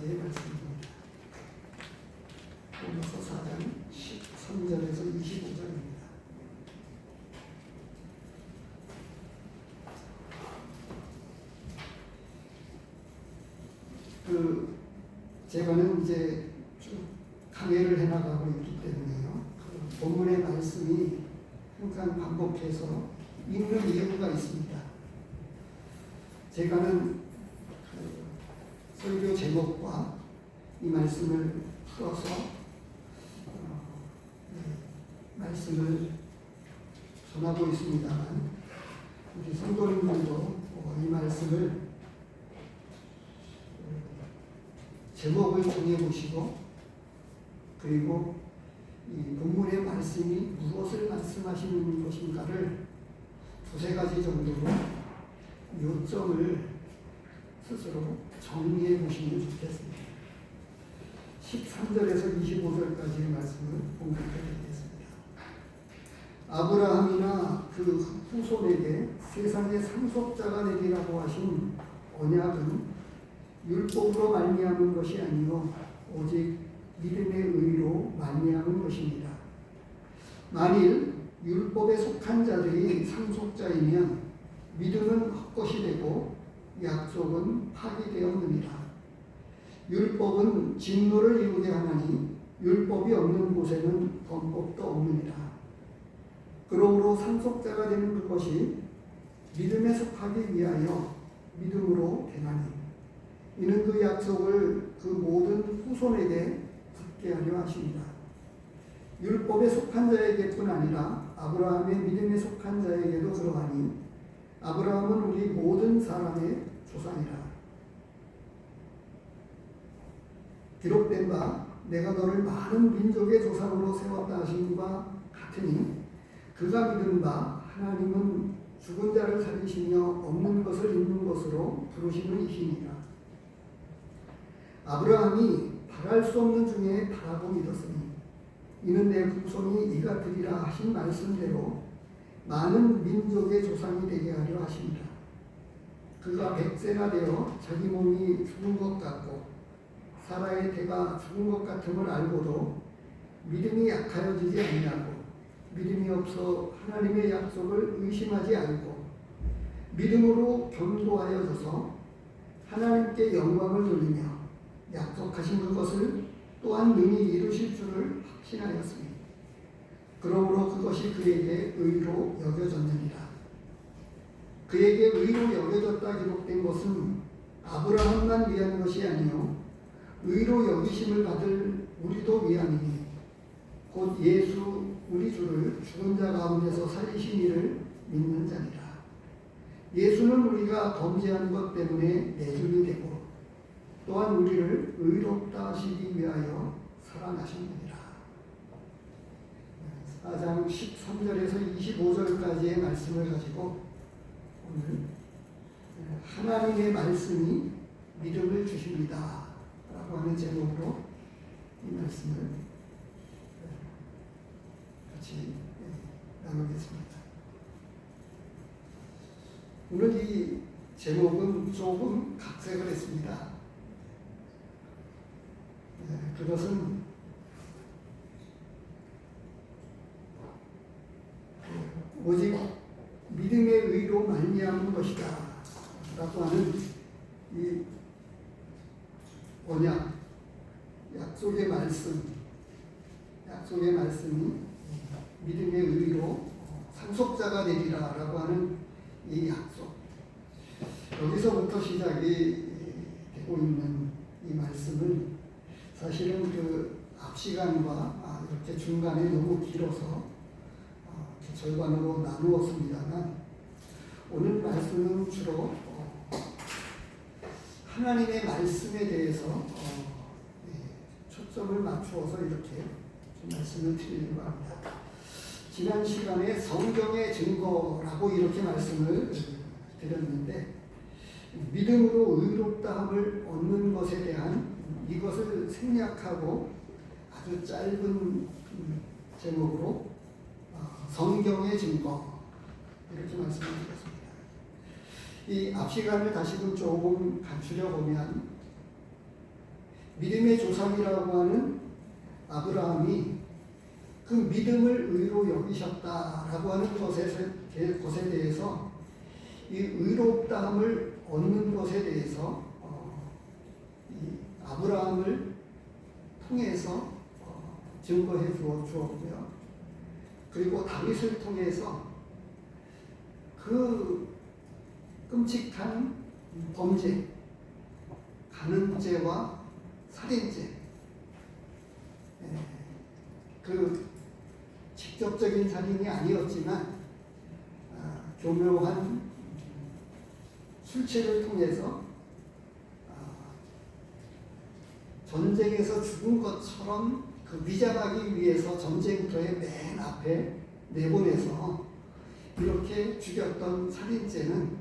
15절까지의 말씀입니다. 로마서 4장 13절에서 25절입니다. 제가는 이제 쭉 강해를 해나가고 있기 때문에요. 본문의 말씀이 항상 반복해서 읽는 이유가 있습니다. 제가는 설교 제목과 이 말씀을 풀어서 말씀을 전하고 있습니다만 우리 성도님들도 이 말씀을 제목을 정해보시고 그리고 이 본문의 말씀이 무엇을 말씀하시는 것인가를 두세 가지 정도로 요점을 스스로 정리해 보시면 좋겠습니다. 13절에서 25절까지의 말씀을 공부해드리겠습니다. 아브라함이나 그 후손에게 세상의 상속자가 되리라고 하신 언약은 율법으로 말미암은 것이 아니요 오직 믿음의 의로 말미암은 것입니다. 만일 율법에 속한 자들이 상속자이면 믿음은 헛것이 되고 약속은 파기되었느니라. 율법은 진노를 이루게 하나니 율법이 없는 곳에는 범법도 없느니라. 그러므로 상속자가 되는 그것이 믿음에 속하기 위하여 믿음으로 되나니 이는 그 약속을 그 모든 후손에게 붙게 하려 하십니다. 율법에 속한 자에게뿐 아니라 아브라함의 믿음에 속한 자에게도 그러하니 아브라함은 우리 모든 사람의 조상이라. 기록된 바 내가 너를 많은 민족의 조상으로 세웠다 하심과 같으니 그가 믿은 바 하나님은 죽은 자를 살리시며 없는 것을 있는 것으로 부르시는 이시니라. 아브라함이 바랄 수 없는 중에 바라고 믿었으니 이는 내 후손이 이가 되리라 하신 말씀대로 많은 민족의 조상이 되게 하려 하십니다. 그가 100세가 되어 자기 몸이 죽은 것 같고 사라의 태가 죽은 것 같음을 알고도 믿음이 약하여지지 아니하고 믿음이 없어 하나님의 약속을 의심하지 않고 믿음으로 견고하여져서 하나님께 영광을 돌리며 약속하신 그것을 또한 능히 이루실 줄을 확신하였으니 그러므로 그것이 그에게 의로 여겨졌느니라. 그에게 의로 여겨졌다 기록된 것은 아브라함만 위한 것이 아니요 의로 여기심을 받을 우리도 위함이니 곧 예수 우리 주를 죽은 자 가운데서 살리신 이를 믿는 자니라. 예수는 우리가 범죄한 것 때문에 내준이 되고 또한 우리를 의롭다 하시기 위하여 살아나셨느니라. 4장 13절에서 25절까지의 말씀을 가지고 오늘 하나님의 말씀이 믿음을 주십니다 라고 하는 제목으로 이 말씀을 같이 나누겠습니다. 오늘 이 제목은 조금 각색을 했습니다. 그것은 오직 믿음의 의로 말미암은 것이다 라고 하는 이 언약, 약속의 말씀이 믿음의 의로 상속자가 되리라 라고 하는 이 약속, 여기서부터 시작이 되고 있는 이 말씀을 사실은 그 앞 시간과 이렇게 중간에 너무 길어서 절반으로 나누었습니다만 오늘 말씀은 주로 하나님의 말씀에 대해서 초점을 맞추어서 이렇게 말씀을 드리려고 합니다. 지난 시간에 성경의 증거라고 이렇게 말씀을 드렸는데 믿음으로 의롭다함을 얻는 것에 대한 이것을 생략하고 아주 짧은 제목으로 성경의 증거 이렇게 말씀을 드렸습니다. 이 앞 시간을 다시금 조금 감추려 보면 믿음의 조상이라고 하는 아브라함이 그 믿음을 의로 여기셨다라고 하는 것에 대해서 이 의롭다함을 얻는 것에 대해서 이 아브라함을 통해서 증거해 주었고요. 그리고 다윗을 통해서 그 끔찍한 범죄, 간음죄와 살인죄, 그 직접적인 살인이 아니었지만 교묘한 술취를 통해서 전쟁에서 죽은 것처럼 그 위장하기 위해서 전쟁터의 맨 앞에 내보내서 이렇게 죽였던 살인죄는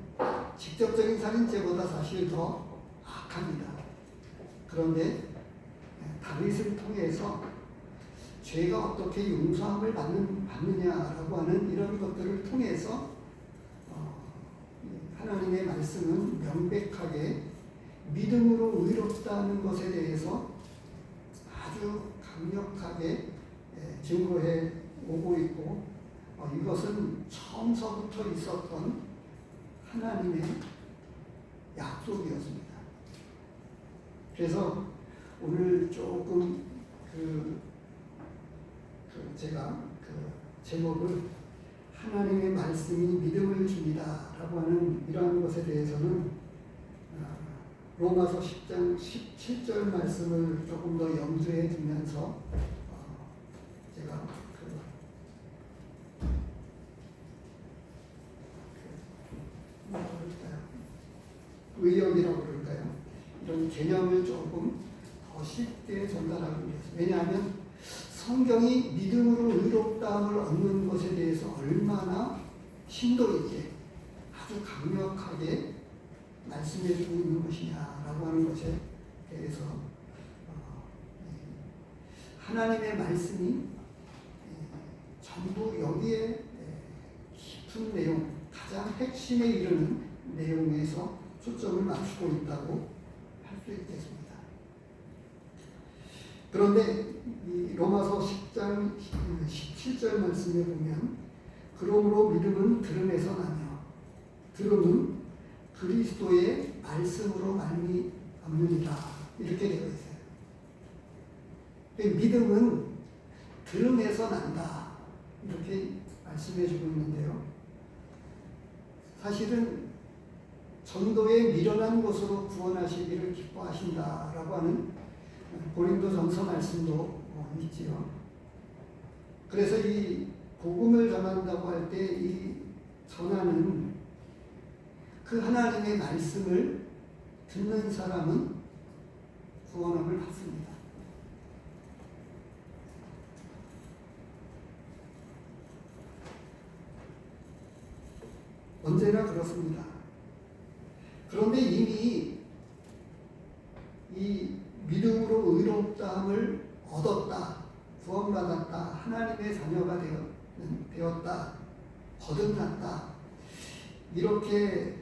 직접적인 살인죄보다 사실 더 악합니다. 그런데 다윗을 통해서 죄가 어떻게 용서함을 받느냐라고 하는 이런 것들을 통해서 하나님의 말씀은 명백하게 믿음으로 의롭다는 것에 대해서 아주 강력하게 증거해 오고 있고 이것은 처음서부터 있었던 하나님의 약속이었습니다. 그래서 오늘 조금 제가 제목을 하나님의 말씀이 믿음을 줍니다라고 하는 이러한 것에 대해서는 로마서 10장 17절 말씀을 조금 더 염두에 두면서 제가 의역이라고 그럴까요? 이런 개념을 조금 더 쉽게 전달하기 위해서. 왜냐하면 성경이 믿음으로 의롭다함을 얻는 것에 대해서 얼마나 심도 있게 아주 강력하게 말씀해주고 있는 것이냐라고 하는 것에 대해서 하나님의 말씀이 전부 여기에 깊은 내용, 가장 핵심에 이르는 내용에서 초점을 맞추고 있다고 할 수 있겠습니다. 그런데 이 로마서 10장 17절 말씀에 보면 그러므로 믿음은 들음에서 나며 들음은 그리스도의 말씀으로 말미암느니라 이렇게 되어 있어요. 믿음은 들음에서 난다 이렇게 말씀해 주고 있는데요. 사실은 전도에 미련한 것으로 구원하시기를 기뻐하신다라고 하는 고린도전서 말씀도 있지요. 그래서 이 복음을 전한다고 할 때 이 전하는 그 하나님의 말씀을 듣는 사람은 구원함을 받습니다. 언제나 그렇습니다. 그런데 이미 이 믿음으로 의롭다함을 얻었다, 구원받았다, 하나님의 자녀가 되었다, 거듭났다 이렇게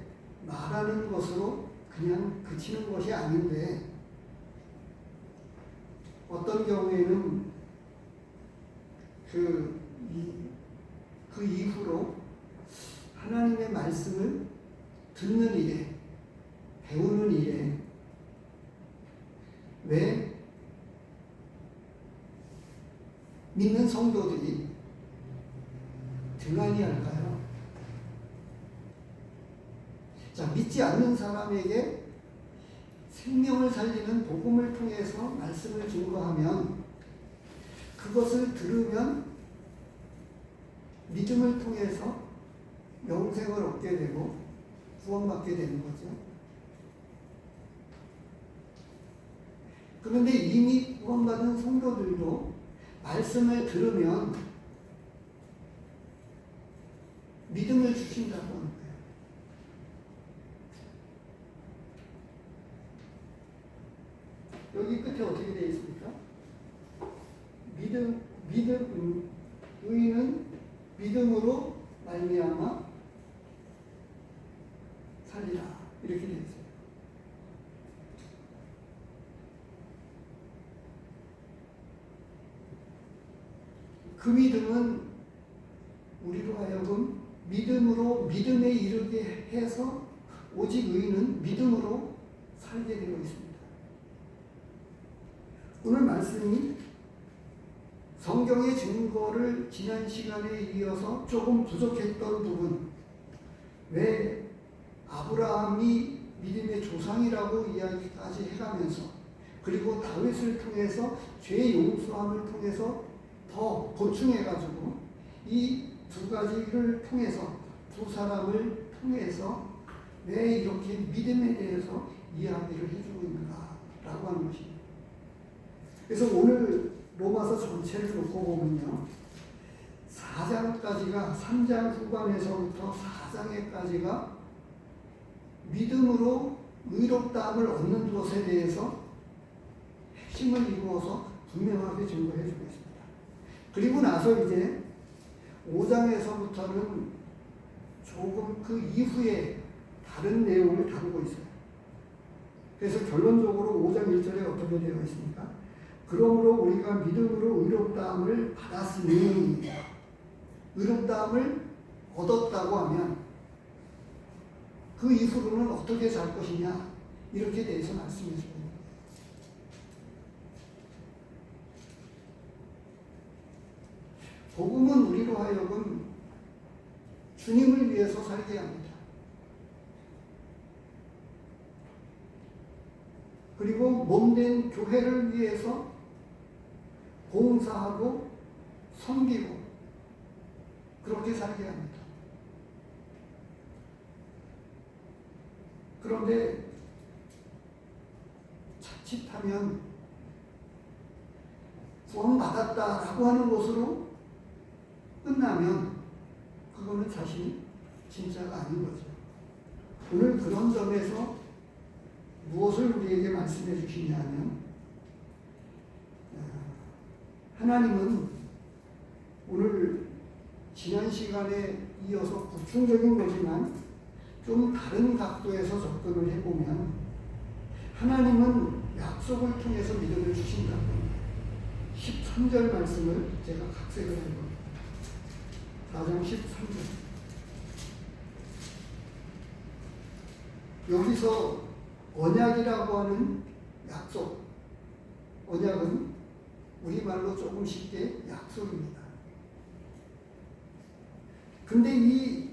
말하는 것으로 그냥 그치는 것이 아닌데 어떤 경우에는 그 이후로 하나님의 말씀을 듣는 일에, 배우는 일에 왜 믿는 성도들이 등한히 할까요? 자, 믿지 않는 사람에게 생명을 살리는 복음을 통해서 말씀을 증거하면 그것을 들으면 믿음을 통해서 영생을 얻게 되고 구원받게 되는 거죠. 그런데 이미 구원받은 성도들도 말씀을 들으면 믿음을 주신다고 하는 거예요. 여기 끝에 어떻게 되어 있습니까? 의인은 믿음으로 말미암아 살리라 이렇게 되어 있어요. 그 믿음은 우리로 하여금 믿음으로 믿음에 이르게 해서 오직 의인은 믿음으로 살게 되어 있습니다. 오늘 말씀이 성경의 증거를 지난 시간에 이어서 조금 부족했던 부분, 왜 아브라함이 믿음의 조상이라고 이야기까지 해가면서 그리고 다윗을 통해서 죄 용서함을 통해서 더 보충해가지고 이 두 가지를 통해서 두 사람을 통해서 왜 이렇게 믿음에 대해서 이야기를 해주고 있는가라고 하는 것입니다. 그래서 오늘 로마서 전체를 놓고 보면요, 4장까지가 3장 후반에서부터 4장에까지가 믿음으로 의롭다함을 얻는 것에 대해서 핵심을 이루어서 분명하게 증거해 주고 있습니다. 그리고 나서 이제 5장에서부터는 조금 그 이후에 다른 내용을 다루고 있어요. 그래서 결론적으로 5장 1절에 어떻게 되어 있습니까? 그러므로 우리가 믿음으로 의롭다함을 받았으니, 의롭다함을 얻었다고 하면 그 이후로는 어떻게 살 것이냐, 이렇게 대해서 말씀해 주고 있습니다. 복음은 우리로 하여금 주님을 위해서 살게 합니다. 그리고 몸된 교회를 위해서 봉사하고 섬기고 그렇게 살게 합니다. 그런데 자칫하면 구원받았다라고 하는 것으로 끝나면 그거는 사실 진짜가 아닌 거죠. 오늘 그런 점에서 무엇을 우리에게 말씀해 주시냐면, 하나님은 오늘 지난 시간에 이어서 구충적인 거지만 좀 다른 각도에서 접근을 해보면, 하나님은 약속을 통해서 믿음을 주신다고 13절 말씀을 제가 각색을 한 겁니다. 4장 13절. 여기서 언약이라고 하는 약속, 언약은 우리말로 조금 쉽게 약속입니다. 근데 이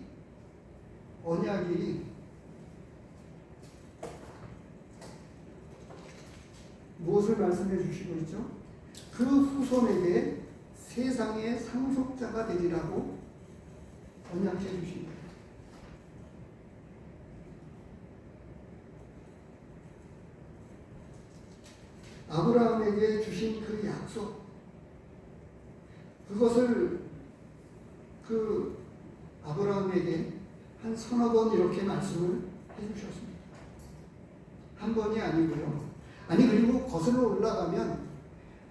언약이 무엇을 말씀해 주시고 있죠? 그 후손에게 세상의 상속자가 되리라고 언약해 주십니다. 아브라함에게 주신 그 약속, 그것을 그 아브라함에게 한 서너 번 이렇게 말씀을 해주셨습니다. 한 번이 아니고요. 아니, 그리고 거슬러 올라가면,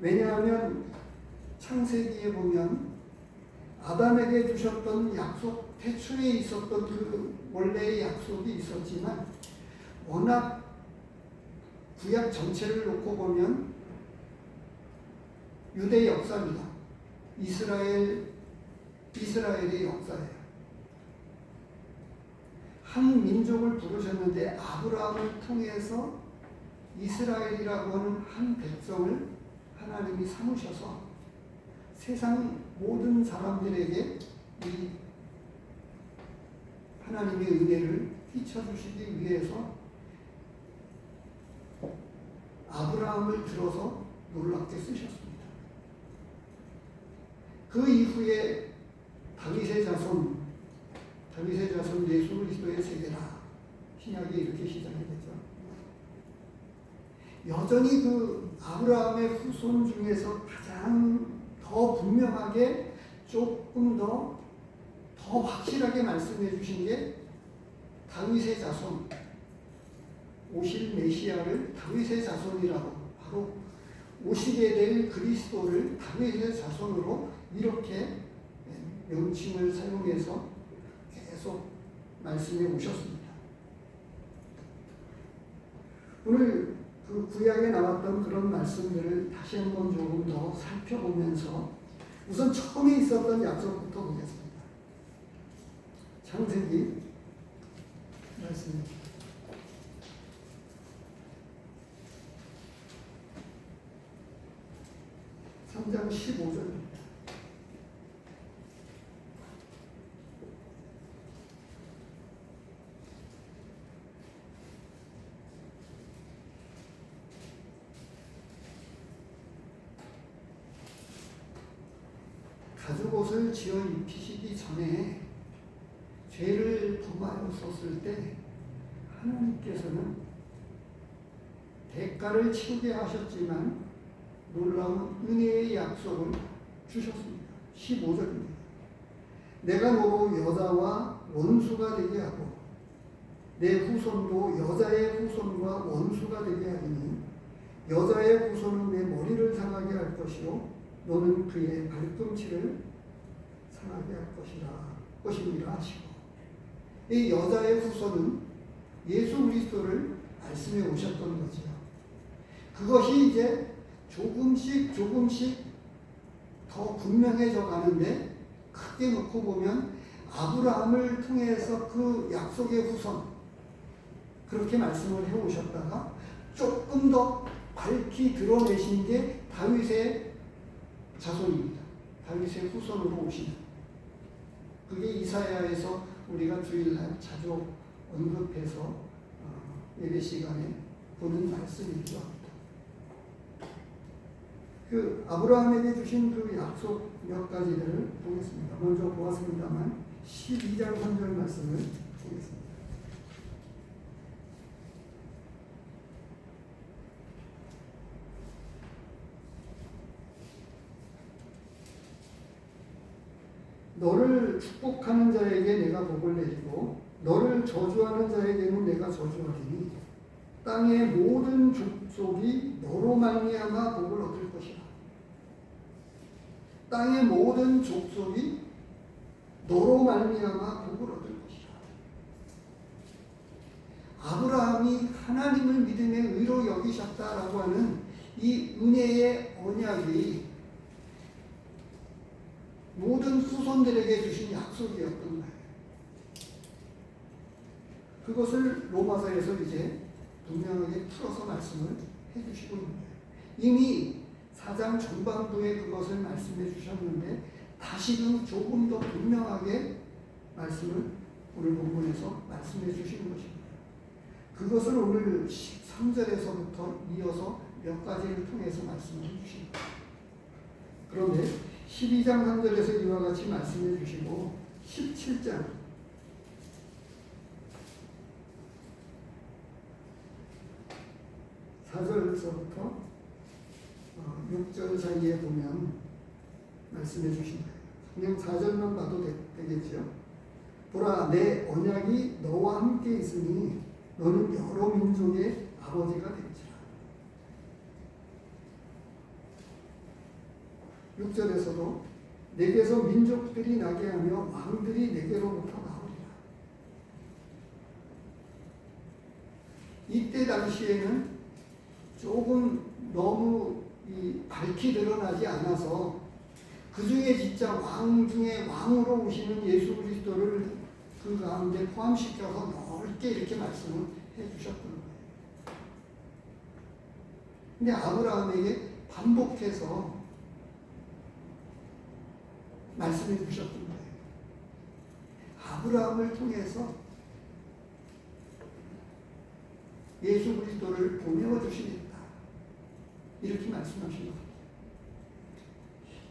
왜냐하면 창세기에 보면 아담에게 주셨던 약속, 태초에 있었던 그 원래의 약속이 있었지만, 워낙 구약 전체를 놓고 보면 유대 역사입니다. 이스라엘의 역사예요. 한 민족을 부르셨는데 아브라함을 통해서 이스라엘이라고 하는 한 백성을 하나님이 삼으셔서 세상 모든 사람들에게 이 하나님의 은혜를 끼쳐주시기 위해서 아브라함을 들어서 놀랍게 쓰셨습니다. 그 이후에 다윗의 자손 예수 그리스도의 세계라, 신약이 이렇게 시작이 되죠. 여전히 그 아브라함의 후손 중에서 가장 더 분명하게 조금 더 확실하게 말씀해 주신 게 다윗의 자손, 오실 메시아를 다윗의 자손이라고, 바로 오시게 될 그리스도를 다윗의 자손으로 이렇게 명칭을 사용해서 계속 말씀해 오셨습니다. 오늘 그 구약에 나왔던 그런 말씀들을 다시 한번 조금 더 살펴보면서 우선 처음에 있었던 약속부터 보겠습니다. 창세기 말씀입니다. 3장 15절입니다. 가죽옷을 지어 입히시기 전에 죄를 범하였었을 때 하나님께서는 대가를 치르게 하셨지만 놀라운 은혜의 약속을 주셨습니다. 15절입니다. 내가 너로 여자와 원수가 되게 하고 내 후손도 여자의 후손과 원수가 되게 하리니 여자의 후손은 내 머리를 상하게 할 것이요 너는 그의 발꿈치를 상하게 할 것이니라 하시고, 이 여자의 후손은 예수 그리스도를 말씀해 오셨던 거죠. 그것이 이제 조금씩 더 분명해져 가는데, 크게 놓고 보면 아브라함을 통해서 그 약속의 후손 그렇게 말씀을 해 오셨다가 조금 더 밝히 드러내신 게 다윗의 자손입니다. 다윗의 후손으로 오신, 그게 이사야에서 우리가 주일날 자주 언급해서 예배 시간에 보는 말씀이기도 합니다. 그 아브라함에게 주신 그 약속 몇 가지를 보겠습니다. 먼저 보았습니다만 12장 3절 말씀을 보겠습니다. 너를 축복하는 자에게 내가 복을 내리고 너를 저주하는 자에게는 내가 저주하리니 땅의 모든 족속이 너로 말미암아 복을 얻을 것이라. 땅의 모든 족속이 너로 말미암아 복을 얻을 것이라. 아브라함이 하나님을 믿음의 의로 여기셨다라고 하는 이 은혜의 언약이 모든 후손들에게 주신 약속이었던 거예요. 그것을 로마서에서 이제 분명하게 풀어서 말씀을 해주시고 있는 거예요. 이미 4장 전반부에 그것을 말씀해 주셨는데 다시금 조금 더 분명하게 말씀을 오늘 본문에서 말씀해 주시는 것입니다. 그것을 오늘 13절에서부터 이어서 몇 가지를 통해서 말씀을 해 주십니다. 그런데 12장 3절에서 이와 같이 말씀해 주시고 17장 4절에서부터 6절 사이에 보면 말씀해 주신 거예요. 그냥 4절만 봐도 되겠죠. 보라, 내 언약이 너와 함께 있으니 너는 여러 민족의 아버지가 되리라. 6절에서도 내게서 민족들이 나게 하며 왕들이 내게로부터 나오리라. 이때 당시에는 조금 너무 밝히 드러나지 않아서 그 중에 진짜 왕 중에 왕으로 오시는 예수 그리스도를 그 가운데 포함시켜서 넓게 이렇게 말씀을 해주셨던 거예요. 근데 아브라함에게 반복해서 말씀해 주셨던 거예요. 아브라함을 통해서 예수 그리스도를 보내어 주시겠다. 이렇게 말씀하신 겁니다.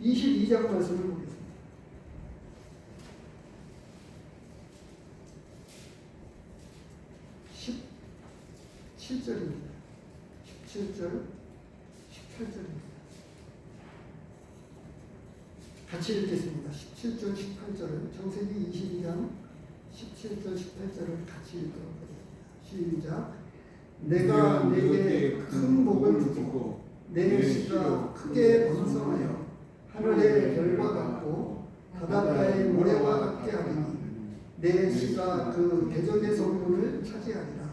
22장 말씀을 보겠습니다. 17절입니다. 17절, 18절입니다. 같이 읽겠습니다. 17절, 18절을 창세기 22장 17절, 18절을 같이 읽도록 하겠습니다. 시작. 내가 내게 큰 복을 주고 내 씨가 크게 번성하여 하늘의 별과 같고 바닷가의 모래와 같게 하리니 내 씨가 그 대적의 성문을 차지하리라.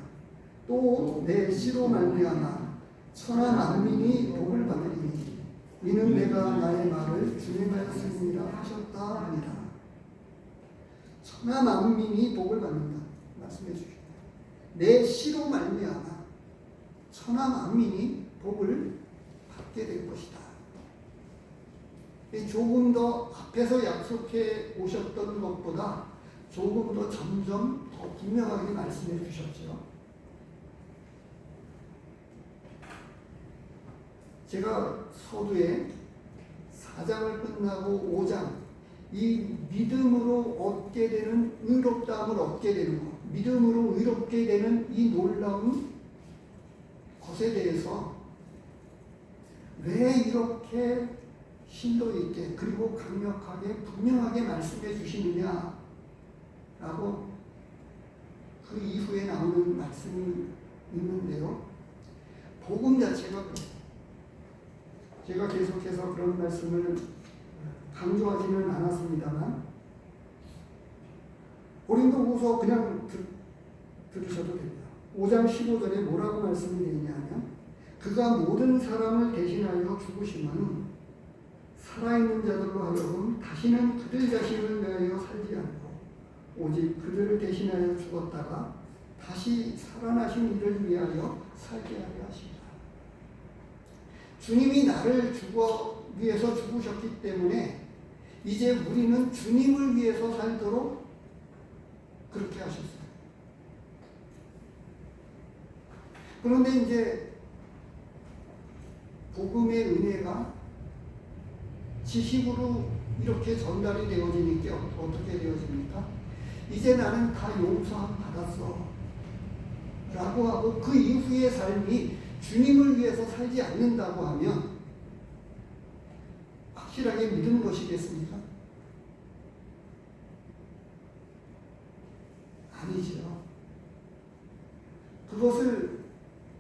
또 내 씨로 말미암아 천하 만민이 복을 받으리니 이는 내가 나의 말을 진행하였습니다 하셨다 합니다. 천하 만민이 복을 받는다 말씀해 주십니다. 내 시로 말미암아 천하 만민이 복을 받게 될 것이다. 조금 더 앞에서 약속해 오셨던 것보다 조금 더 점점 더 분명하게 말씀해 주셨죠. 제가 서두에 4장을 끝나고 5장 이 믿음으로 얻게 되는 의롭다함을 얻게 되는 것, 믿음으로 의롭게 되는 이 놀라운 것에 대해서 왜 이렇게 심도 있게 그리고 강력하게 분명하게 말씀해 주시느냐라고 그 이후에 나오는 말씀이 있는데요. 복음 자체가 그래요. 제가 계속해서 그런 말씀을 강조하지는 않았습니다만 고린도후서 그냥 들으셔도 됩니다. 5장 15절에 뭐라고 말씀이 되어 있냐면 그가 모든 사람을 대신하여 죽으심은 살아있는 자들로 하여금 다시는 그들 자신을 위하여 살지 않고 오직 그들을 대신하여 죽었다가 다시 살아나신 이를 위하여 살게 하려 하십니다. 주님이 나를 위해서 죽으셨기 때문에 이제 우리는 주님을 위해서 살도록 그렇게 하셨어요. 그런데 이제 복음의 은혜가 지식으로 이렇게 전달이 되어지니까 어떻게 되어집니까? 이제 나는 다 용서함 받았어 라고 하고 그 이후의 삶이 주님을 위해서 살지 않는다고 하면 확실하게 믿는 것이겠습니까? 아니죠. 그것을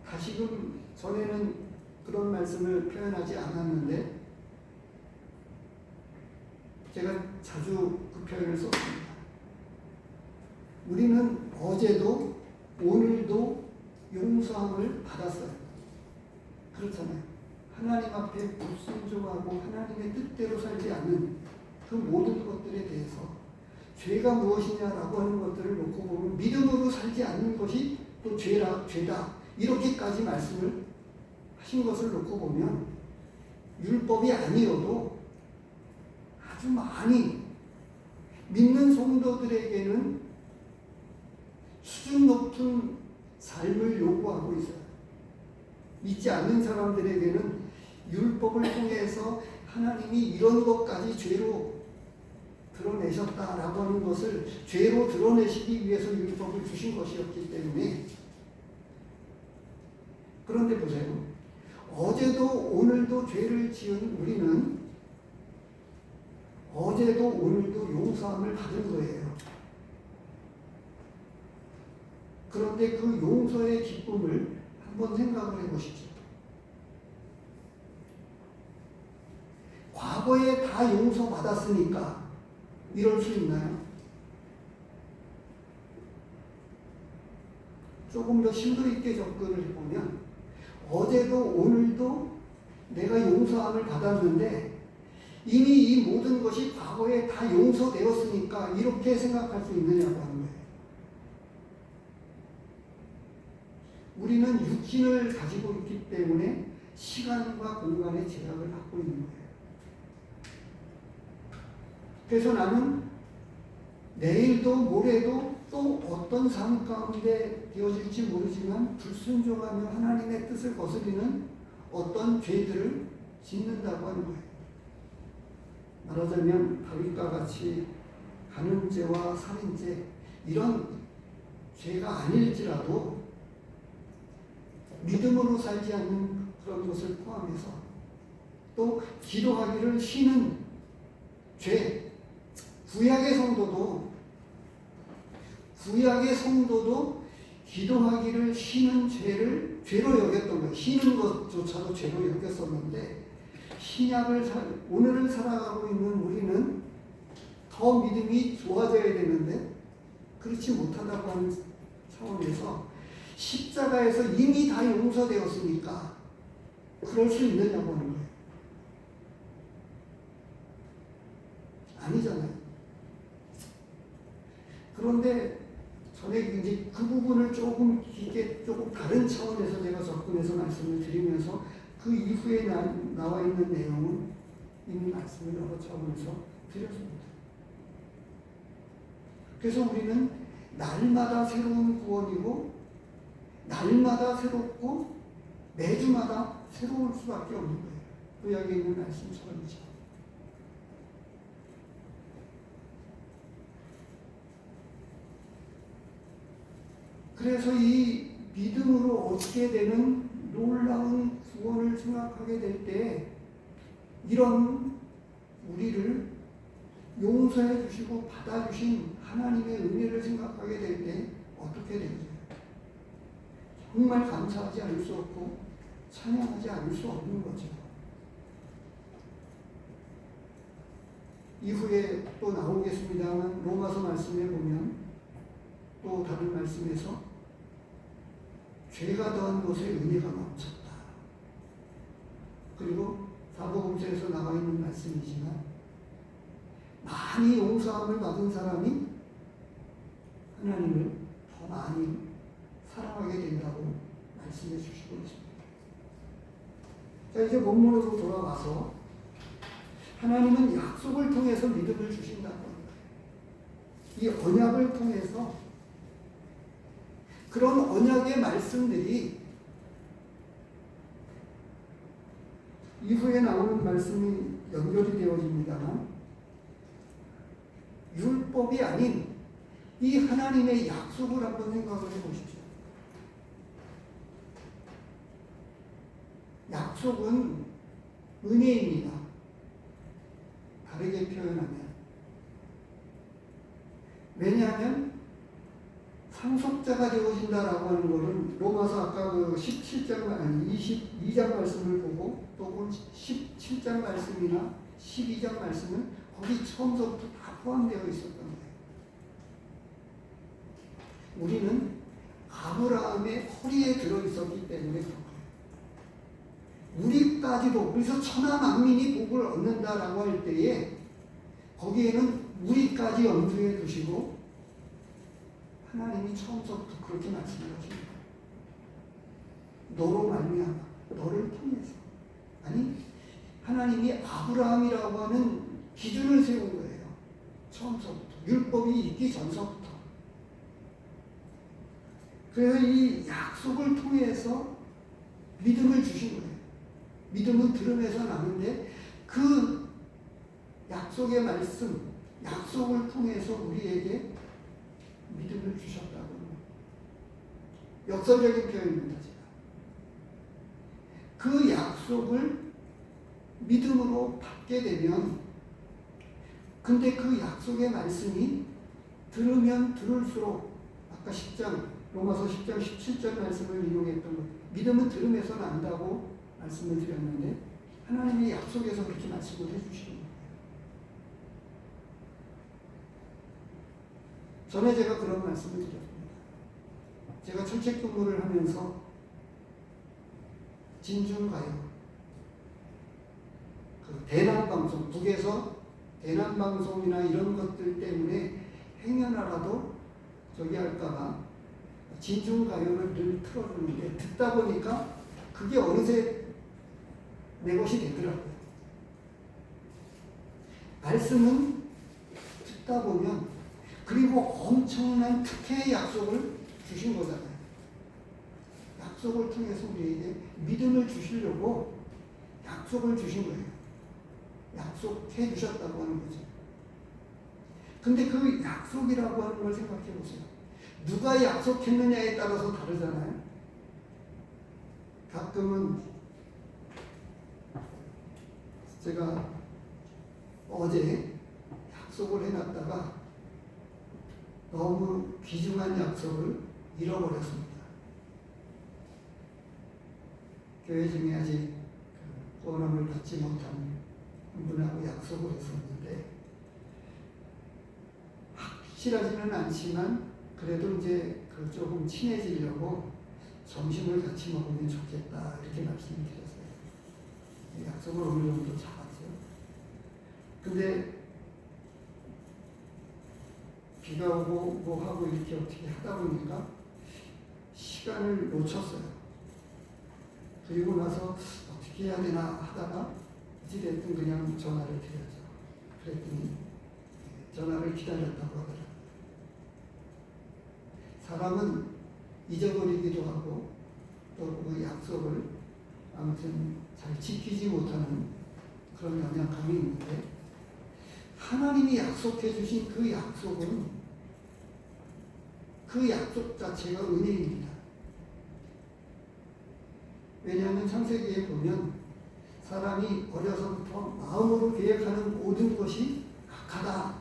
다시금 전에는 그런 말씀을 표현하지 않았는데 제가 자주 그 표현을 썼습니다. 우리는 어제도 오늘도 용서함을 받았어요. 그렇잖아요. 하나님 앞에 불순종하고 하나님의 뜻대로 살지 않는 그 모든 것들에 대해서 죄가 무엇이냐라고 하는 것들을 놓고 보면 믿음으로 살지 않는 것이 또 죄다 이렇게까지 말씀을 하신 것을 놓고 보면 율법이 아니어도 아주 많이 믿는 성도들에게는 수준 높은 삶을 요구하고 있어요. 믿지 않는 사람들에게는 율법을 통해서 하나님이 이런 것까지 죄로 드러내셨다라고 하는 것을 죄로 드러내시기 위해서 율법을 주신 것이었기 때문에 그런데 보세요. 어제도 오늘도 죄를 지은 우리는 어제도 오늘도 용서함을 받은 거예요. 그런데 그 용서의 기쁨을 한번 생각을 해보시죠. 과거에 다 용서받았으니까 이럴 수 있나요? 조금 더 심도 있게 접근을 해보면 어제도 오늘도 내가 용서함을 받았는데 이미 이 모든 것이 과거에 다 용서되었으니까 이렇게 생각할 수 있느냐고 하는 거예요. 우리는 육신을 가지고 있기 때문에 시간과 공간의 제약을 갖고 있는 거예요. 그래서 나는 내일도 모레도 또 어떤 삶 가운데 되어질지 모르지만 불순종하며 하나님의 뜻을 거스리는 어떤 죄들을 짓는다고 하는 거예요. 말하자면 다윗과 같이 간음죄와 살인죄 이런 죄가 아닐지라도 믿음으로 살지 않는 그런 것을 포함해서 또 기도하기를 쉬는 죄, 구약의 성도도 기도하기를 쉬는 죄를 죄로 여겼던 거예요. 쉬는 것조차도 죄로 여겼었는데 오늘을 살아가고 있는 우리는 더 믿음이 좋아져야 되는데 그렇지 못하다고 하는 차원에서 십자가에서 이미 다 용서되었으니까 그럴 수 있느냐고 하는 거예요. 아니잖아요. 그런데 전에 이제 그 부분을 조금 깊게 조금 다른 차원에서 제가 접근해서 말씀을 드리면서 그 이후에 나와 있는 내용은 이미 말씀을 여러 차원에서 드렸습니다. 그래서 우리는 날마다 새로운 구원이고 날마다 새롭고 매주마다 새로울 수밖에 없는 거예요. 그 여기 있는 말씀처럼이죠. 그래서 이 믿음으로 얻게 되는 놀라운 구원을 생각하게 될 때 이런 우리를 용서해 주시고 받아주신 하나님의 은혜를 생각하게 될 때 어떻게 되죠? 정말 감사하지 않을 수 없고 찬양하지 않을 수 없는 거죠. 이후에 또 나오겠습니다만 로마서 말씀에 보면 또 다른 말씀에서 죄가 더한 곳에 은혜가 넘쳤다. 그리고 사복음서에서 나와 있는 말씀이지만 많이 용서함을 받은 사람이 하나님을 더 많이 사랑하게 된다고 말씀해 주시고 있습니다. 자, 이제 본문으로 돌아와서 하나님은 약속을 통해서 믿음을 주신다고 합니다. 이 언약을 통해서 그런 언약의 말씀들이 이후에 나오는 말씀이 연결이 되어집니다만 율법이 아닌 이 하나님의 약속을 한번 생각을 해보십시오. 약속은 은혜입니다. 다르게 표현하면. 왜냐하면 상속자가 되어진다라고 하는 것은 로마서 아까 그 17장, 아니 22장 말씀을 보고 또 17장 말씀이나 12장 말씀은 거기 처음부터 다 포함되어 있었던 거예요. 우리는 아브라함의 허리에 들어있었기 때문에 그런 거예요. 우리까지도, 그래서 천하 만민이 복을 얻는다라고 할 때에 거기에는 우리까지 염두에 두시고 하나님이 처음부터 그렇게 말씀하십니다. 너로 말미암아, 너를 통해서. 아니, 하나님이 아브라함이라고 하는 기준을 세운 거예요. 처음부터. 율법이 있기 전서부터. 그래서 이 약속을 통해서 믿음을 주신 거예요. 믿음은 들음에서 나는데 그 약속의 말씀, 약속을 통해서 우리에게 믿음을 주셨다고. 역설적인 표현입니다. 제가. 그 약속을 믿음으로 받게 되면, 근데 그 약속의 말씀이 들으면 들을수록 아까 10장, 로마서 10장 17절 말씀을 인용했던 것, 믿음은 들음에서 난다고 말씀을 드렸는데 하나님이 약속에서 그렇게 말씀을 해주시는 거예요. 전에 제가 그런 말씀을 드렸습니다. 제가 출첵근무를 하면서 진중가요, 그 대남방송, 북에서 대남방송이나 이런 것들 때문에 행여나라도 저기 할까봐 진중가요를 늘 틀어주는데 듣다 보니까 그게 어느새 내 것이 되더라고요. 말씀은 듣다 보면, 그리고 엄청난 특혜의 약속을 주신 거잖아요. 약속을 통해서 우리에게 믿음을 주시려고 약속을 주신 거예요. 약속해 주셨다고 하는 거죠. 근데 그 약속이라고 하는 걸 생각해 보세요. 누가 약속했느냐에 따라서 다르잖아요. 가끔은 제가 어제 약속을 해놨다가 너무 귀중한 약속을 잃어버렸습니다. 교회 중에 아직 구원함을 받지 못한 분하고 약속을 했었는데 확실하지는 않지만 그래도 이제 그 조금 친해지려고 점심을 같이 먹으면 좋겠다 이렇게 말씀드렸어요. 약속을 어느 정도 잡았죠. 근데 비가 오고 뭐 하고 이렇게 어떻게 하다 보니까 시간을 놓쳤어요. 그리고 나서 어떻게 해야 되나 하다가 어찌됐든 그냥 전화를 드렸죠. 그랬더니 전화를 기다렸다고 하더라고요. 사람은 잊어버리기도 하고 또 그 약속을 아무튼 잘 지키지 못하는 그런 영향감이 있는데, 하나님이 약속해 주신 그 약속은 그 약속 자체가 은혜입니다. 왜냐하면 창세기에 보면 사람이 어려서부터 마음으로 계획하는 모든 것이 악하다,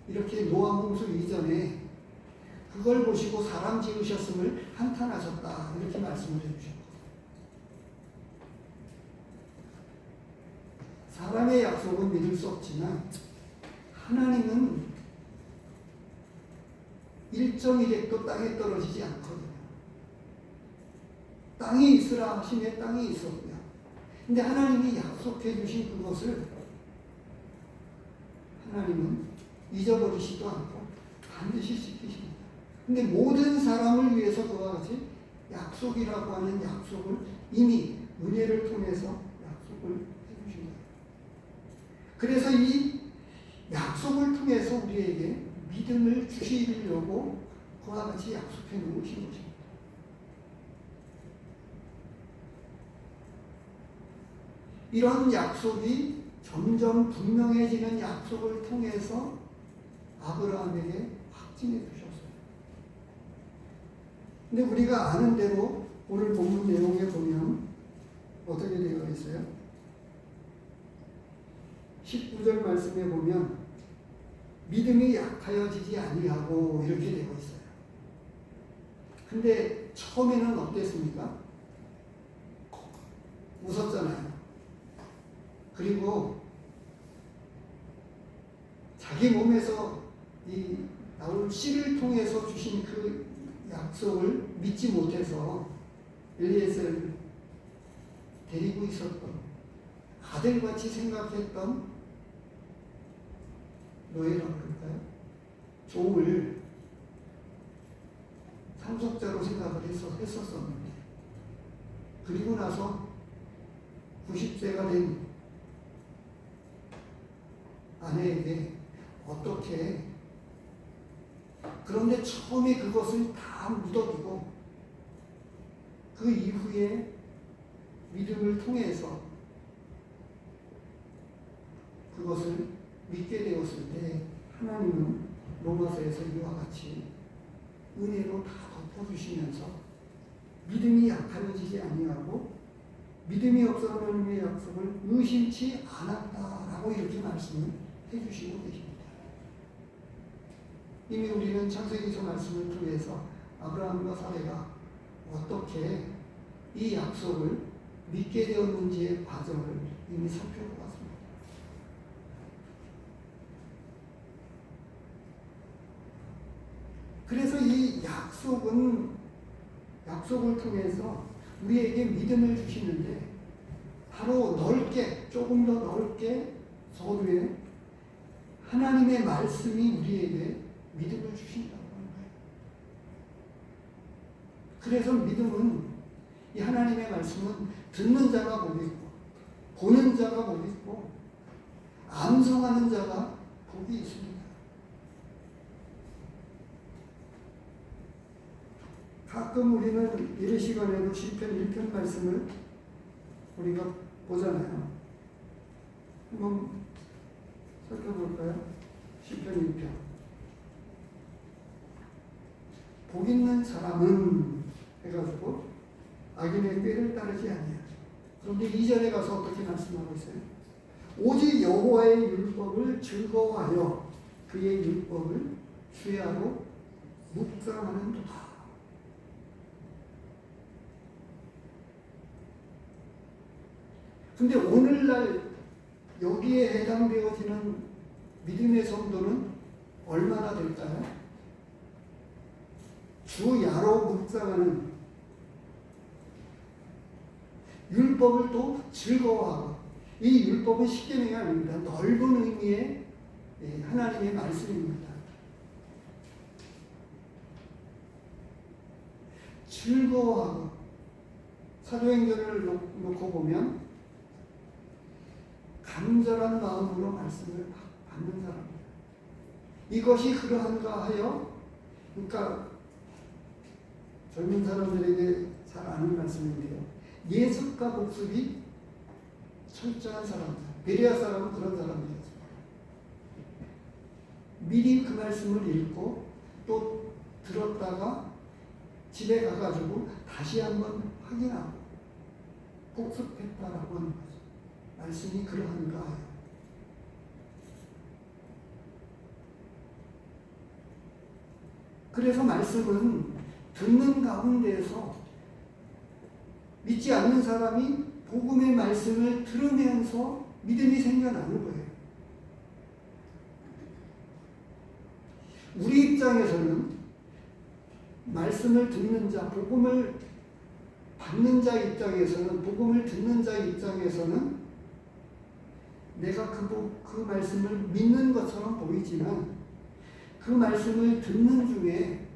이렇게 노아 홍수 이전에 그걸 보시고 사람 지으셨음을 한탄하셨다, 이렇게 말씀을 해주셨고, 사람의 약속은 믿을 수 없지만 하나님은 일정이래도 땅에 떨어지지 않거든요. 땅이 있으라 하시에 땅이 있었고요. 근데 하나님이 약속해 주신 그것을 하나님은 잊어버리지도 않고 반드시 지키십니다. 근데 모든 사람을 위해서 그와 같이 약속이라고 하는 약속을 이미 은혜를 통해서 약속을 해주신 거예요. 그래서 이 약속을 통해서 우리에게 믿음을 주시려고 그와 같이 약속해 놓으신 것입니다. 이런 약속이 점점 분명해지는 약속을 통해서 아브라함에게 확증해 주셨어요. 근데 우리가 아는 대로 오늘 본문 내용에 보면 어떻게 되어 있어요? 19절 말씀에 보면 믿음이 약하여지지 아니하고 이렇게 되어 있어요. 근데 처음에는 어땠습니까? 웃었잖아요. 그리고 자기 몸에서 이 나올 씨를 통해서 주신 그 약속을 믿지 못해서 엘리에셀을 데리고 있었던, 아들같이 생각했던 노예라고 그럴까요? 종을 상속자로 생각을 했었었는데, 그리고 나서 90세가 된 아내에게 어떻게, 그런데 처음에 그것을 다 묻어두고 그 이후에 믿음을 통해서 그것을 믿게 되었을 때 하나님은 로마서에서 이와 같이 은혜로 다 덮어주시면서 믿음이 약하여지지 아니하고 믿음이 없어 하나님의 약속을 의심치 않았다라고 이렇게 말씀을 해주시고 계십니다. 이미 우리는 창세기서 말씀을 통해서 아브라함과 사레가 어떻게 이 약속을 믿게 되었는지의 과정을 이미 살펴보았습니다. 그래서 이 약속을 통해서 우리에게 믿음을 주시는데, 바로 넓게, 조금 더 넓게 서두에 하나님의 말씀이 우리에게 믿음을 주신다고 하는 거예요. 그래서 믿음은, 이 하나님의 말씀은 듣는 자가 복이 있고 보는 자가 복이 있고 암송하는 자가 복이 있습니다. 가끔 우리는 예배 시간에도 시편 1편 말씀을 우리가 보잖아요. 한번 살펴볼까요? 시편 1편. 복 있는 사람은 해가지고 악인의 꾀를 따르지 아니하죠. 그런데 2절에 가서 어떻게 말씀하고 있어요? 오직 여호와의 율법을 즐거워하여 그의 율법을 주야로 묵상하는도다. 근데 오늘날 여기에 해당되어지는 믿음의 성도는 얼마나 될까요? 주야로 묵상하는, 율법을 또 즐거워하고, 이 율법은 십계명이 아닙니다. 넓은 의미의 하나님의 말씀입니다. 즐거워하고 사도행전을 놓고 보면 간절한 마음으로 말씀을 받는 사람입니다. 이것이 그러한가 하여, 그러니까 젊은 사람들에게 잘 아는 말씀인데요. 예습과 복습이 철저한 사람들, 베레아 사람은 그런 사람들이었습니다. 미리 그 말씀을 읽고 또 들었다가 집에 가가지고 다시 한번 확인하고 복습했다라고 하는 거죠. 말씀이 그러한가 하여. 그래서 말씀은 듣는 가운데에서 믿지 않는 사람이 복음의 말씀을 들으면서 믿음이 생겨나는 거예요. 우리 입장에서는 말씀을 듣는 자, 복음을 받는 자 입장에서는, 복음을 듣는 자 입장에서는 내가 그 말씀을 믿는 것처럼 보이지만 그 말씀을 듣는 중에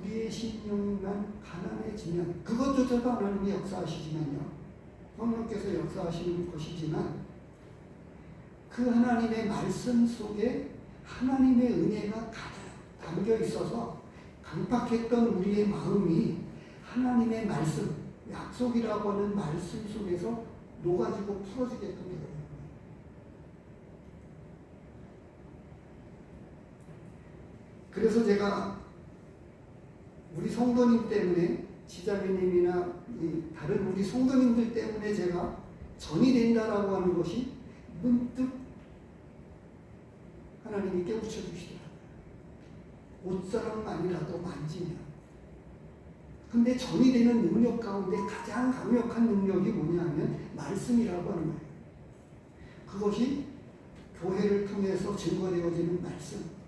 우리의 심령만 가난해지면, 그것조차도 하나님이 역사하시지만요, 성령께서 역사하시는 것이지만, 그 하나님의 말씀 속에 하나님의 은혜가 가득 담겨 있어서 강팍했던 우리의 마음이 하나님의 말씀, 약속이라고 하는 말씀 속에서 녹아지고 풀어지게끔 되거든요. 그래서 제가 우리 성도님 때문에, 지자매님이나 다른 우리 성도님들 때문에 제가 전이 된다라고 하는 것이 문득 하나님이 깨우쳐 주시더라고요. 옷사람만이라도 만지면. 근데 전이 되는 능력 가운데 가장 강력한 능력이 뭐냐면 말씀이라고 하는 거예요. 그것이 교회를 통해서 증거되어지는 말씀.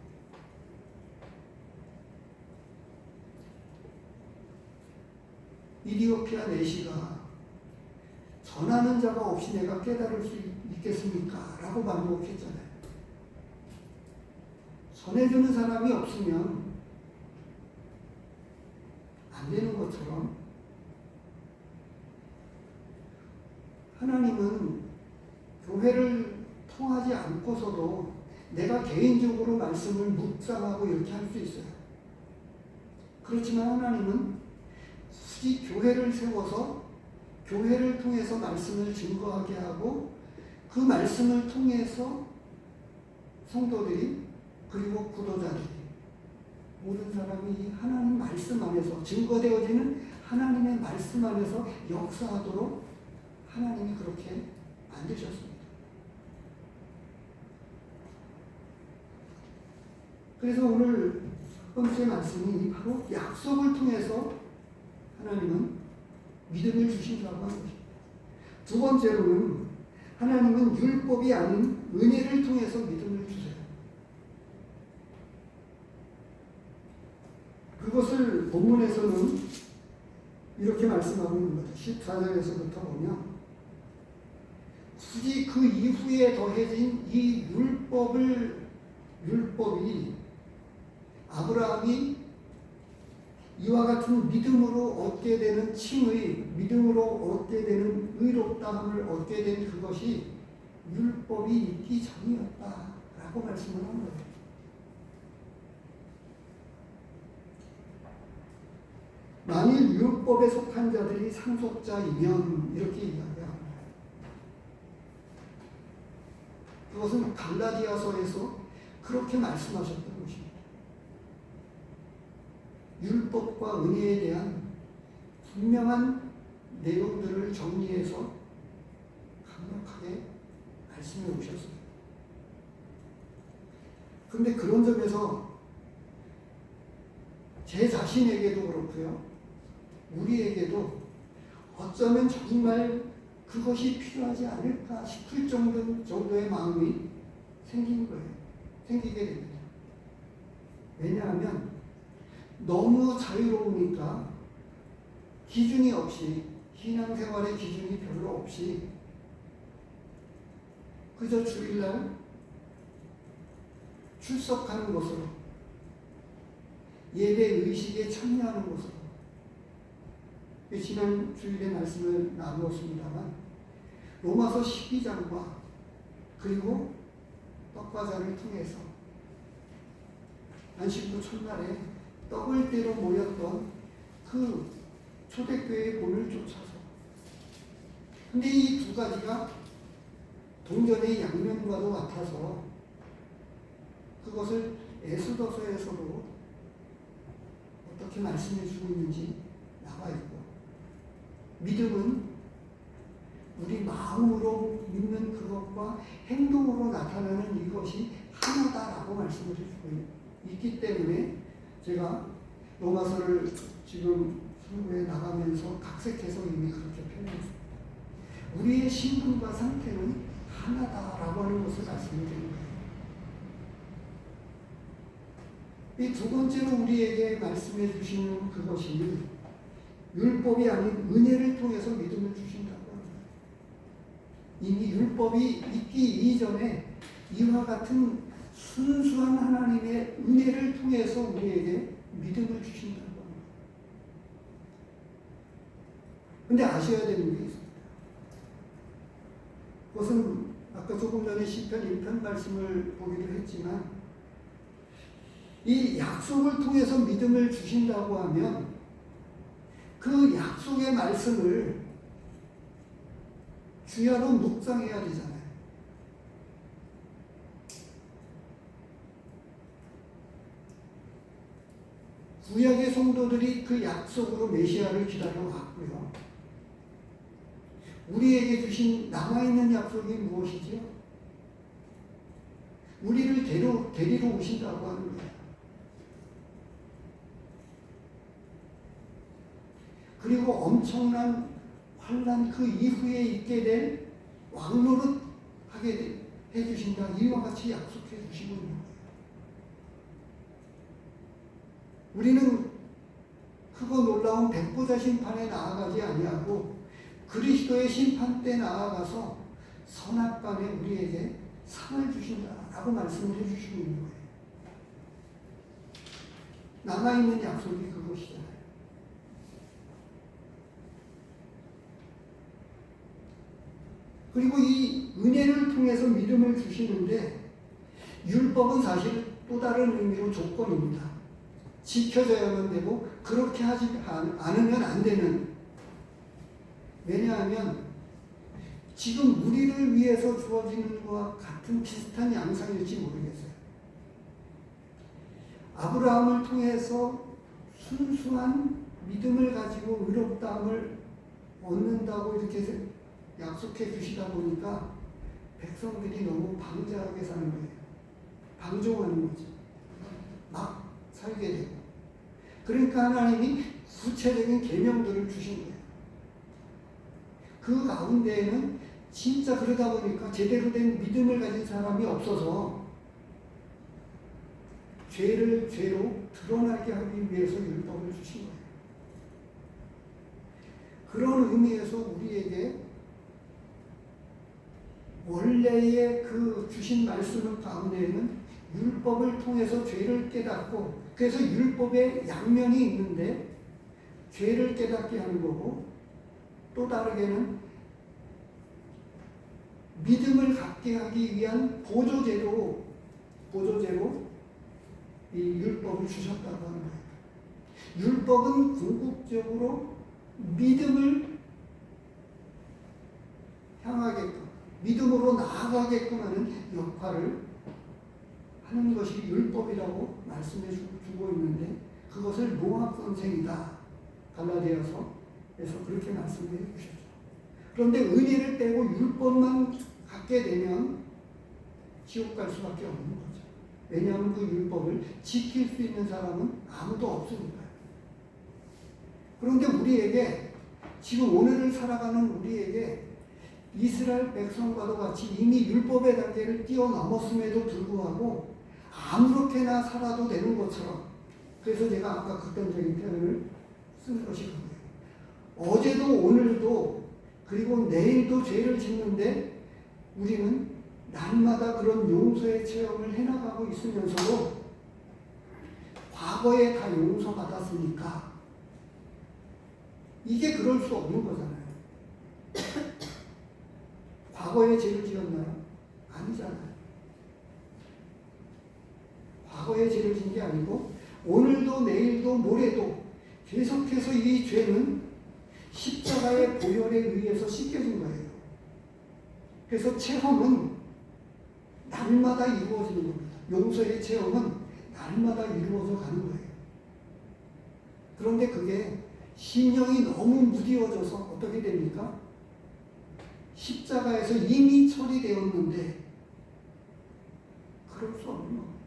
이디오피아 내시가 전하는 자가 없이 내가 깨달을 수 있겠습니까? 라고 반복했잖아요. 전해주는 사람이 없으면 안 되는 것처럼 하나님은 교회를 통하지 않고서도 내가 개인적으로 말씀을 묵상하고 이렇게 할 수 있어요. 그렇지만 하나님은 굳이 교회를 세워서 교회를 통해서 말씀을 증거하게 하고 그 말씀을 통해서 성도들이 그리고 구도자들이 모든 사람이 하나님 말씀 안에서 증거되어지는 하나님의 말씀 안에서 역사하도록 하나님이 그렇게 만드셨습니다. 그래서 오늘 첫 번째 말씀이 바로 약속을 통해서 하나님은 믿음을 주신다고 하는 것입니다. 두 번째로는 하나님은 율법이 아닌 은혜를 통해서 믿음을 주세요. 그것을 본문에서는 이렇게 말씀하고 있는 거죠. 14절에서부터 보면 굳이 그 이후에 더해진 이 율법이 아브라함이 이와 같은 믿음으로 얻게 되는 칭의, 믿음으로 얻게 되는 의롭다함을 얻게 된 그것이 율법이 있기 전이었다라고 말씀을 한 거예요. 만일 율법에 속한 자들이 상속자이면 이렇게 이야기합니다. 그것은 갈라디아서에서 그렇게 말씀하셨던 것입니다. 율법과 은혜에 대한 분명한 내용들을 정리해서 강력하게 말씀해 오셨습니다. 그런데 그런 점에서 제 자신에게도 그렇고요, 우리에게도 어쩌면 정말 그것이 필요하지 않을까 싶을 정도의 마음이 생기게 됩니다. 왜냐하면 너무 자유로우니까 기준이 없이, 신앙생활의 기준이 별로 없이 그저 주일날 출석하는 것으로, 예배 의식에 참여하는 것으로, 지난 주일에 말씀을 나누었습니다만 로마서 12장과 그리고 떡과자를 통해서 안식구 첫날에 떡을 떼러 모였던 그 초대교회의 본을 쫓아서, 근데 이 두 가지가 동전의 양면과도 같아서 그것을 에스더서에서도 어떻게 말씀해 주고 있는지 나와 있고, 믿음은 우리 마음으로 믿는 그것과 행동으로 나타나는 이것이 하나다라고 말씀을 해주고 있기 때문에 제가 로마서를 지금 선교에 나가면서 각색해서 이미 그렇게 표현했습니다. 우리의 신분과 상태는 하나다라고 하는 것을 말씀을 드리는 거예요. 이 두 번째로 우리에게 말씀해 주시는 그것이 율법이 아닌 은혜를 통해서 믿음을 주신다고 합니다. 이미 율법이 있기 이전에 이와 같은 순수한 하나님의 은혜를 통해서 우리에게 믿음을 주신다고 합니다. 그런데 아셔야 되는 게 있습니다. 그것은 아까 조금 전에 시편 1편 말씀을 보기도 했지만, 이 약속을 통해서 믿음을 주신다고 하면 그 약속의 말씀을 주야로 묵상해야 되잖아요. 구약의 성도들이 그 약속으로 메시아를 기다려왔고요. 우리에게 주신 남아있는 약속이 무엇이지요? 우리를 데리러 오신다고 하는 거예요. 그리고 엄청난 환난 그 이후에 있게 될 왕노릇 하게 해주신다, 이와 같이 약속해 주시고 있는 거예요. 우리는 크고 놀라운 백보자 심판에 나아가지 아니하고 그리스도의 심판 때 나아가서 선악간에 우리에게 상을 주신다라고 말씀을 해주시고 있는 거예요. 남아있는 약속이 그것이잖아요. 그리고 이 은혜를 통해서 믿음을 주시는데, 율법은 사실 또 다른 의미로 조건입니다. 지켜져야만 되고 그렇게 하지 않으면 안 되는. 왜냐하면 지금 우리를 위해서 주어지는 것과 같은 비슷한 양상일지 모르겠어요. 아브라함을 통해서 순수한 믿음을 가지고 의롭다함을 얻는다고 이렇게 약속해 주시다 보니까 백성들이 너무 방자하게 사는 거예요. 방종하는 거죠. 막 살게 되고. 그러니까 하나님이 구체적인 계명들을 주신 거예요. 그 가운데에는 진짜 그러다 보니까 제대로 된 믿음을 가진 사람이 없어서 죄를 죄로 드러나게 하기 위해서 율법을 주신 거예요. 그런 의미에서 우리에게 원래의 그 주신 말씀 가운데에는 율법을 통해서 죄를 깨닫고, 그래서 율법의 양면이 있는데 죄를 깨닫게 하는 거고, 또 다르게는 믿음을 갖게 하기 위한 보조제로 이 율법을 주셨다고 하는 거예요. 율법은 궁극적으로 믿음을 향하게끔, 믿음으로 나아가게끔 하는 역할을 하는 것이 율법이라고 말씀해 주고 있는데, 그것을 농합선생이다, 갈라디아서에서 그렇게 말씀해 주셨죠. 그런데 은혜를 빼고 율법만 갖게 되면 지옥 갈 수밖에 없는 거죠. 왜냐하면 그 율법을 지킬 수 있는 사람은 아무도 없으니까요. 그런데 우리에게, 지금 오늘을 살아가는 우리에게 이스라엘 백성과도 같이 이미 율법의 단계를 뛰어넘었음에도 불구하고 아무렇게나 살아도 되는 것처럼, 그래서 제가 아까 극단적인 표현을 쓴 것이 그거예요. 어제도 오늘도 그리고 내일도 죄를 짓는데 우리는 날마다 그런 용서의 체험을 해나가고 있으면서도 과거에 다 용서받았으니까 이게 그럴 수 없는 거잖아요. 과거에 죄를 지었나요? 아니잖아요. 과거에 죄를 지은 게 아니고 오늘도 내일도 모레도 계속해서 이 죄는 십자가의 보혈에 의해서 씻겨진 거예요. 그래서 체험은 날마다 이루어지는 겁니다. 용서의 체험은 날마다 이루어져 가는 거예요. 그런데 그게 심령이 너무 무디어져서 어떻게 됩니까? 십자가에서 이미 처리되었는데 그럴 수 없는 겁니다.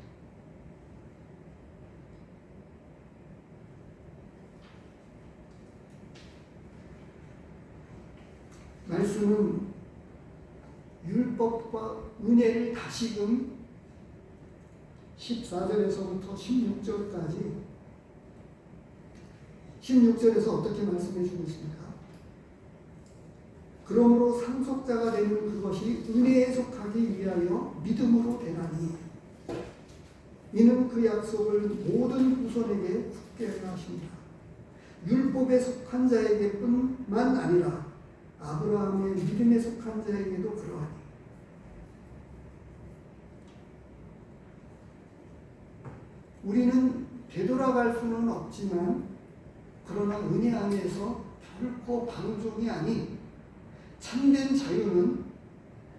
말씀은 율법과 은혜를 다시금 14절에서부터 16절에서 어떻게 말씀해 주고 있습니까? 그러므로 상속자가 되는 그것이 은혜에 속하기 위하여 믿음으로 되나니 이는 그 약속을 모든 후손에게 굳게 하십니다. 율법에 속한 자에게뿐만 아니라 아브라함의 믿음에 속한 자에게도 그러하니 우리는 되돌아갈 수는 없지만 그러나 은혜 안에서 결코 방종이 아닌 참된 자유는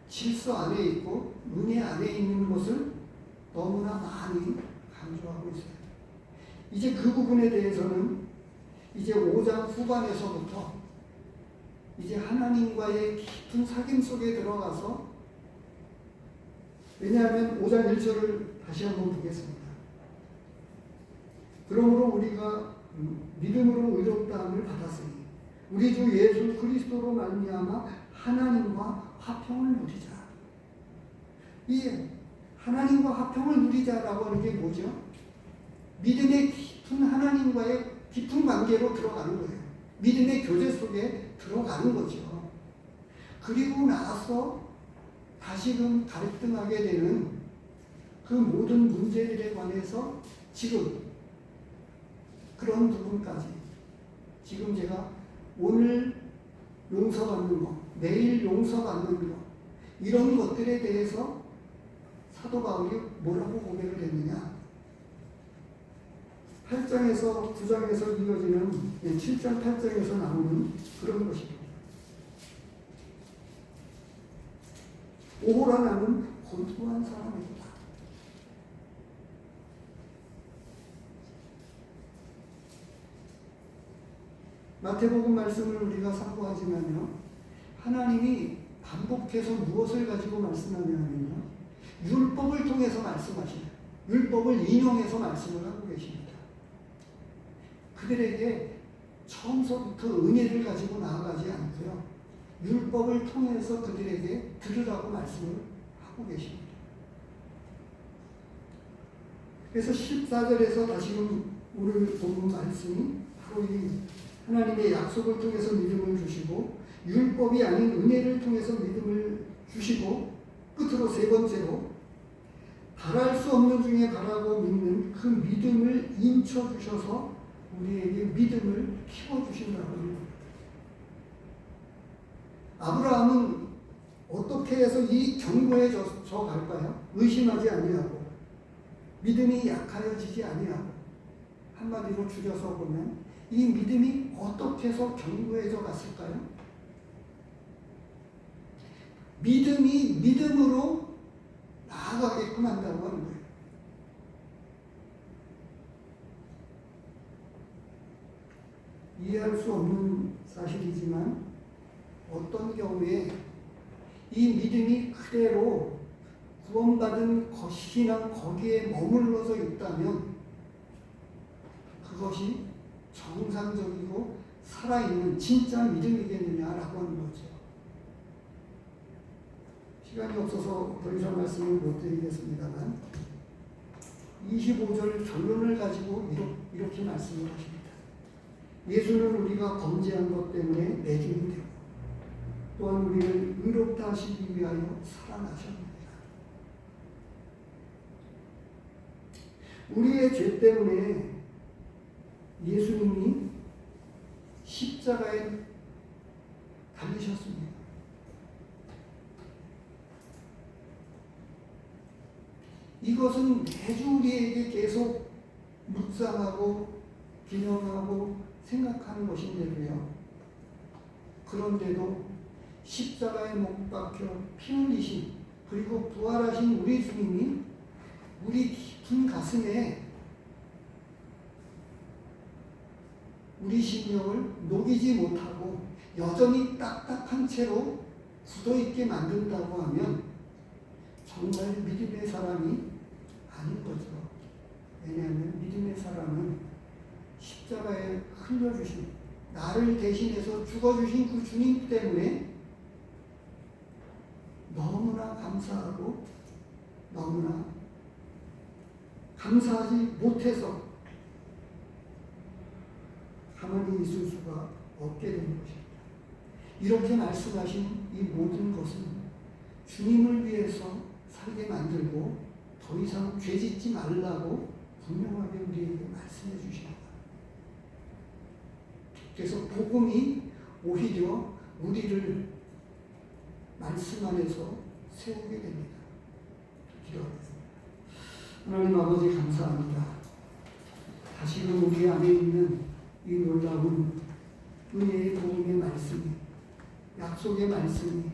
질서 안에 있고 은혜 안에 있는 것을 너무나 많이 강조하고 있어요. 이제 그 부분에 대해서는 이제 5장 후반에서부터 이제 하나님과의 깊은 사귐 속에 들어가서, 왜냐하면 5장 1절을 다시 한번 보겠습니다. 그러므로 우리가 믿음으로 의롭다함을 받았으니 우리 주 예수 그리스도로 말미암아 하나님과 화평을 누리자. 이 하나님과 화평을 누리자라고 하는 게 뭐죠? 믿음의 깊은 하나님과의 깊은 관계로 들어가는 거예요. 믿음의 교제 속에 들어가는 거죠. 그리고 나서 다시금 갈등하게 되는 그 모든 문제들에 관해서 지금 그런 부분까지 지금 제가 오늘 용서받는 것, 내일 용서받는 것, 이런 것들에 대해서 사도 바울이 뭐라고 고백을 했느냐? 8장에서 9장에서 이어지는 7장 8장에서 나오는 그런 것입니다. 오호라 나는 곤고한 사람이다. 마태복음 말씀을 우리가 참고하지만요, 하나님이 반복해서 무엇을 가지고 말씀하냐면요, 율법을 통해서 말씀하시는, 율법을 인용해서 말씀을 하고 계십니다. 그들에게 처음서부터 은혜를 가지고 나아가지 않고요, 율법을 통해서 그들에게 들으라고 말씀을 하고 계십니다. 그래서 14절에서 다시금 오늘 본 말씀이 바로 이 하나님의 약속을 통해서 믿음을 주시고 율법이 아닌 은혜를 통해서 믿음을 주시고, 끝으로 세 번째로 바랄 수 없는 중에 바라고 믿는 그 믿음을 인쳐 주셔서 우리에게 믿음을 키워주신다고 합니다. 아브라함은 어떻게 해서 이 견고해져 갈까요? 의심하지 아니하고 믿음이 약하여지지 아니하고, 한마디로 줄여서 보면 이 믿음이 어떻게 해서 견고해져 갔을까요? 믿음이 믿음으로 나아가게끔 한다고 하는 거예요. 이해할 수 없는 사실이지만 어떤 경우에 이 믿음이 그대로 구원받은 것이나 거기에 머물러서 있다면 그것이 정상적이고 살아있는 진짜 믿음이겠느냐라고 하는 거죠. 시간이 없어서 더 이상 말씀을 못 드리겠습니다만 25절 결론을 가지고 이렇게 말씀을 하십니다. 예수는 우리가 범죄한 것 때문에 매김이 되고 또한 우리를 의롭다 하시기 위하여 살아나셨느니라. 우리의 죄 때문에 예수님이 십자가에 달리셨습니다. 이것은 매주 우리에게 계속 묵상하고 기념하고 생각하는 것인데도요. 그런데도 십자가에 못 박혀 피 흘리신 그리고 부활하신 우리 주님이 우리 깊은 가슴에 우리 심령을 녹이지 못하고 여전히 딱딱한 채로 굳어있게 만든다고 하면 정말 믿음의 사람이 아닌 거죠. 왜냐하면 믿음의 사람은 십자가에 흘려주신 나를 대신해서 죽어주신 그 주님 때문에 너무나 감사하고 너무나 감사하지 못해서 가만히 있을 수가 없게 된 것입니다. 이렇게 말씀하신 이 모든 것은 주님을 위해서 살게 만들고 더 이상 죄짓지 말라고 분명하게 우리에게 말씀해 주십니다. 그래서 복음이 오히려 우리를 말씀 안에서 세우게 됩니다. 기도하겠습니다. 하나님 아버지 감사합니다. 다시금 우리 안에 있는 이 놀라운 은혜의 복음의 말씀이 약속의 말씀이